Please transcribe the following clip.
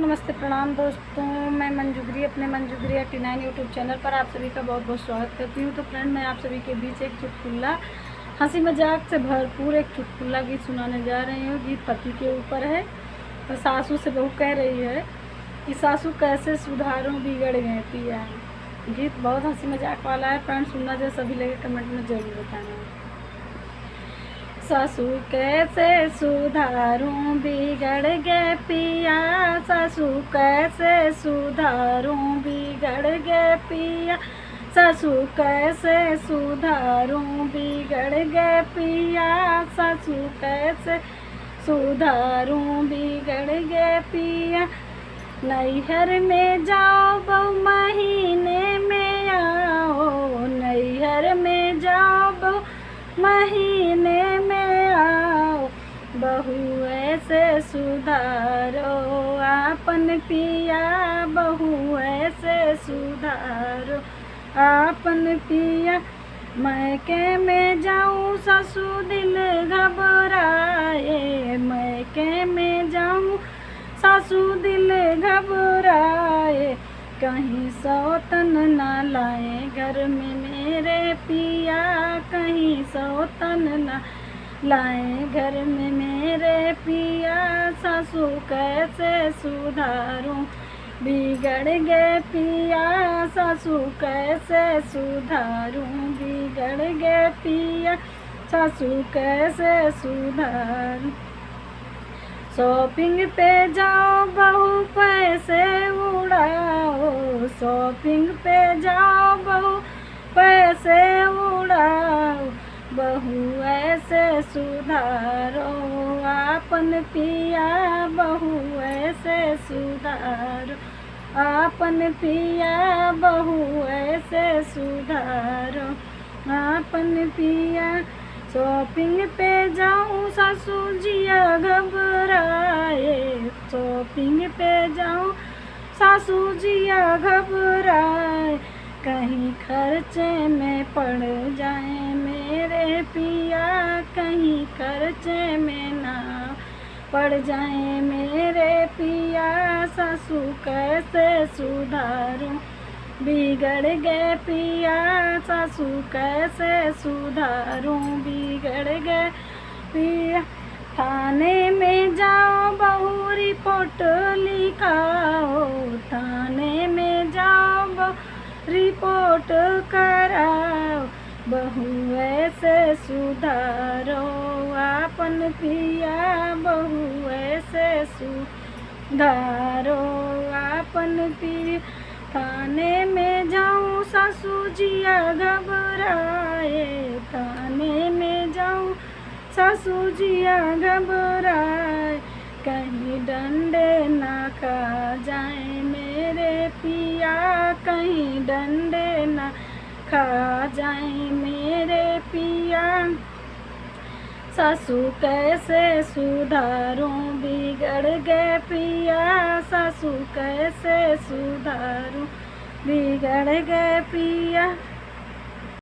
नमस्ते प्रणाम दोस्तों, मैं मंजूगरी अपने मंजूगरी 89 यूट्यूब चैनल पर आप सभी का बहुत बहुत स्वागत करती हूँ। तो फ्रेंड, मैं आप सभी के बीच एक चुटकुला हंसी मजाक से भरपूर एक चुटकुला गीत सुनाने जा रही हूँ। गीत पति के ऊपर है। तो सासू से बहू कह रही है कि सासू कैसे सुधारूं बिगड़ गए पिया। गीत बहुत हंसी मजाक वाला है। फ्रेंड, सुनना जो सभी लगे कमेंट में ज़रूर बताना। सासू कैसे सुधारूं बिगड़ गए पिया, सासू कैसे सुधारूं बिगड़ गए पिया, सासू कैसे सुधारूं बिगड़ गए पिया, सासू कैसे सुधारूं बिगड़ गए पिया। नैहर में जाओ बहू महीने में आओ, नैहर में जाओ बहू महीने में आओ, बहू ऐसे सुधारो आपन पिया, बहू ऐसे सुधारो आपन पिया। मैके में जाऊँ सासू दिल घबराए, मैके में जाऊँ सासू दिल घबराए, कहीं सौतन ना लाए घर में मेरे पिया, कहीं सौतन ना लाए घर में मेरे पिया। सासू कैसे सुधारूं बिगड़ गए पिया, सासू कैसे सुधारूं बिगड़ गए पिया, सासू कैसे सुधारूं। शॉपिंग पे जाओ बहू पैसे उड़ाओ, शॉपिंग पे जाओ बहू पैसे उड़ाओ, बहू ऐसे सुधारो आपन पिया, बहू ऐसे सुधारो आपन पिया, बहू ऐसे सुधारो आपन पिया। शॉपिंग पे जाऊँ सासू जिया घबराए, शॉपिंग पे जाऊँ सासू जिया घबराए, कहीं खर्चे में पड़ जाए मेरे पिया, कहीं खर्चे में ना पड़ जाए मेरे पिया। सासू कैसे सुधारूं बिगड़ गए पिया, सासू कैसे सुधारूं बिगड़ गए पिया। थाने में जाओ बहू रिपोर्ट लिखाओ, थाने में जाओ बहू रिपोर्ट कराओ, बहू ऐसे सुधारो आपन पिया, बहू ऐसे सुधारो आपन पिया। थाने में जाऊँ सासू जिया घबराए, थाने में जाऊँ सासू जिया घबराए, कहीं डंडे ना खा जाए मेरे पिया, कहीं डंडे ना खा जाए मेरे पिया। सासू कैसे सुधारूं बिगड़ गए पिया, सासू कैसे सुधारूं बिगड़ गए पिया।